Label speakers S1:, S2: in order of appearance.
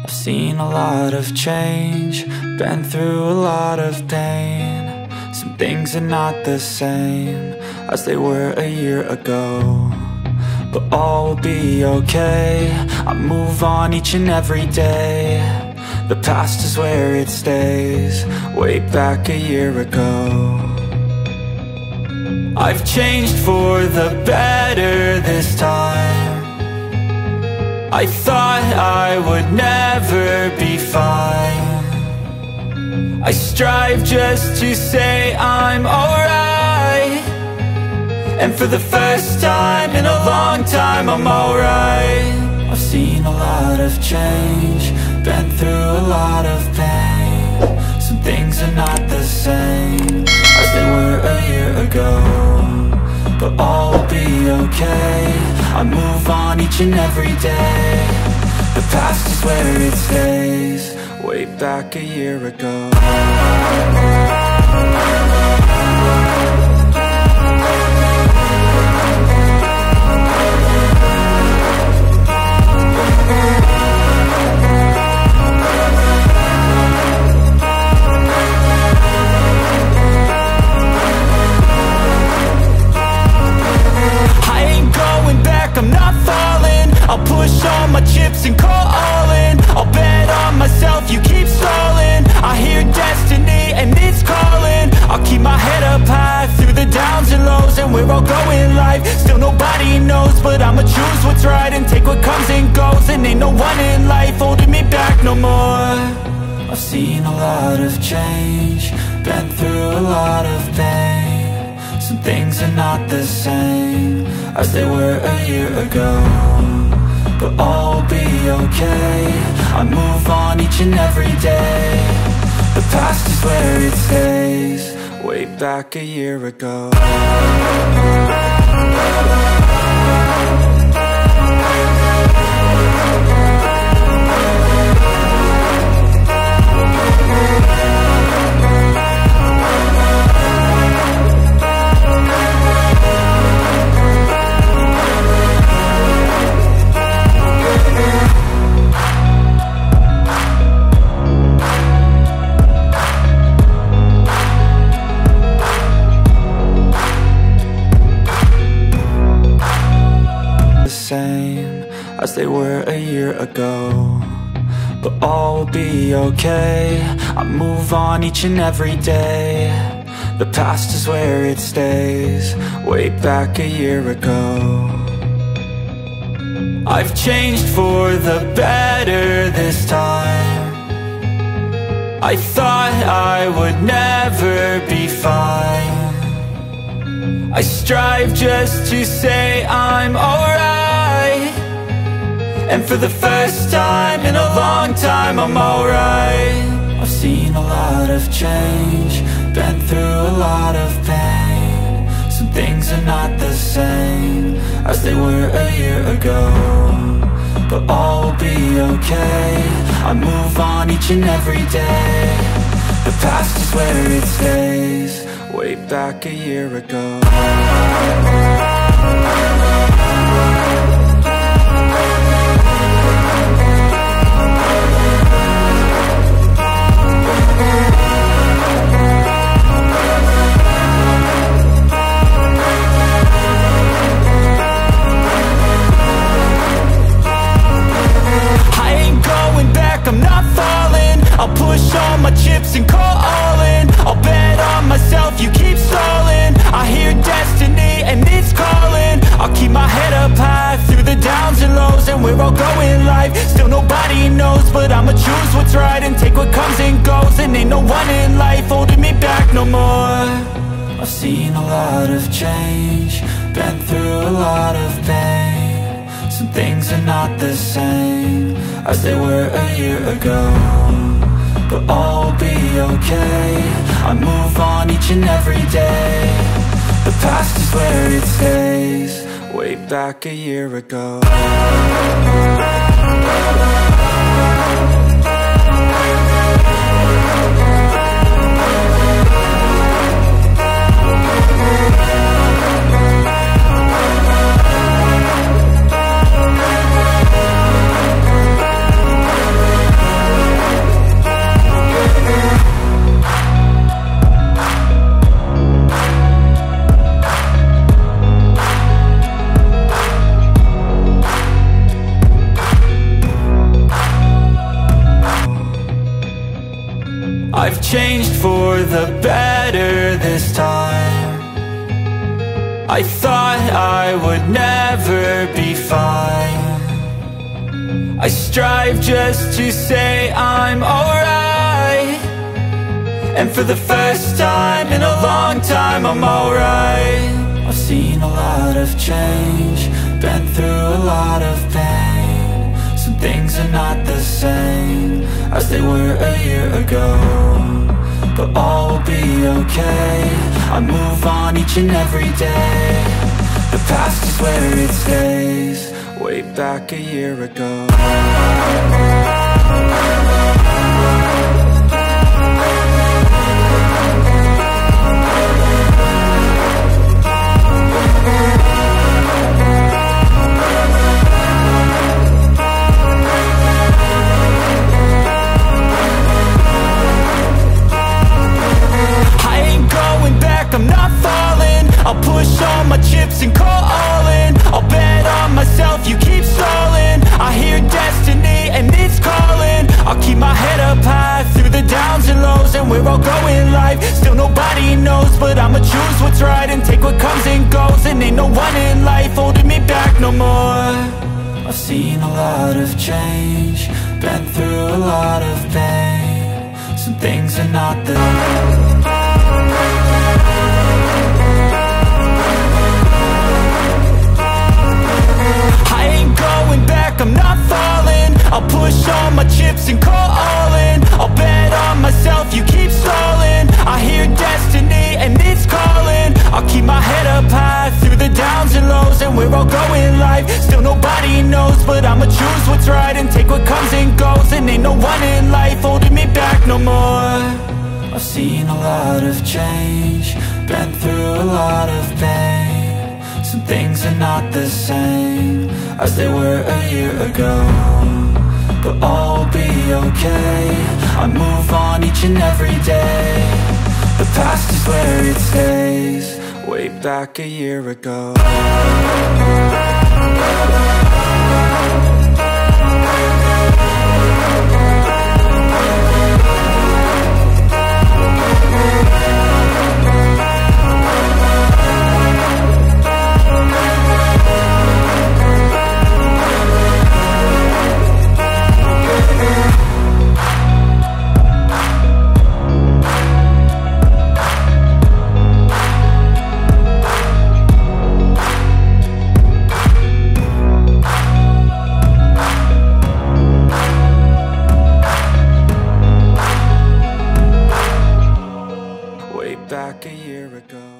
S1: I've seen a lot of change, been through a lot of pain. Some things are not the same as they were a year ago, but all will be okay. I move on each and every day. The past is where it stays, way back a year ago. I've changed for the better this time. I thought I would never be fine. I strive just to say I'm alright, and for the first time in a long time I'm alright. I've seen a lot of change, been through a lot of pain. Some things are not the same as they were a year ago, but all will be okay. I move on each and every day. The past is where it stays, way back a year ago. I'm not falling, I'll push all my chips and call all in. I'll bet on myself, you keep stalling. I hear destiny and it's calling. I'll keep my head up high through the downs and lows, and where I'll go in life, still nobody knows. But I'ma choose what's right and take what comes and goes, and ain't no one in life holding me back no more. I've seen a lot of change, been through a lot of pain. Some things are not the same as they were a year ago, but all will be okay. I move on each and every day. The past is where it stays, way back a year ago. Same as they were a year ago, but all will be okay. I move on each and every day. The past is where it stays, way back a year ago. I've changed for the better this time. I thought I would never be fine. I strive just to say I'm alright, and for the first time in a long time I'm alright. I've seen a lot of change, been through a lot of pain. Some things are not the same as they were a year ago, but all will be okay. I move on each and every day. The past is where it stays, way back a year ago. I'm not falling, I'll push all my chips and call all in. I'll bet on myself, you keep stalling. I hear destiny and it's calling. I'll keep my head up high through the downs and lows, and where I'll go in life, still nobody knows. But I'ma choose what's right and take what comes and goes, and ain't no one in life holding me back no more. I've seen a lot of change, been through a lot of pain. Some things are not the same as they were a year ago, but all will be okay. I move on each and every day. The past is where it stays, way back a year ago. I've changed for the better this time. I thought I would never be fine. I strive just to say I'm alright, and for the first time in a long time I'm alright. I've seen a lot of change, been through a lot of pain. Some things are not the same as they were a year ago, but all will be okay. I move on each and every day. The past is where it stays, way back a year ago. I'm not falling, I'll push all my chips and call all in. I'll bet on myself, you keep stalling. I hear destiny and it's calling. I'll keep my head up high through the downs and lows, and where I'll go in life, still nobody knows. But I'ma choose what's right and take what comes and goes, and ain't no one in life holding me back no more. I've seen a lot of change, been through a lot of pain. Some things are not the same. I'm not falling, I'll push all my chips and call all in. I'll bet on myself, you keep stalling. I hear destiny and it's calling. I'll keep my head up high through the downs and lows, and where I'll go in life, still nobody knows. But I'ma choose what's right and take what comes and goes, and ain't no one in life holding me back no more. I've seen a lot of change, been through a lot of pain. Some things are not the same as they were a year ago, but all will be okay. I move on each and every day. The past is where it stays, way back a year ago. Back a year ago.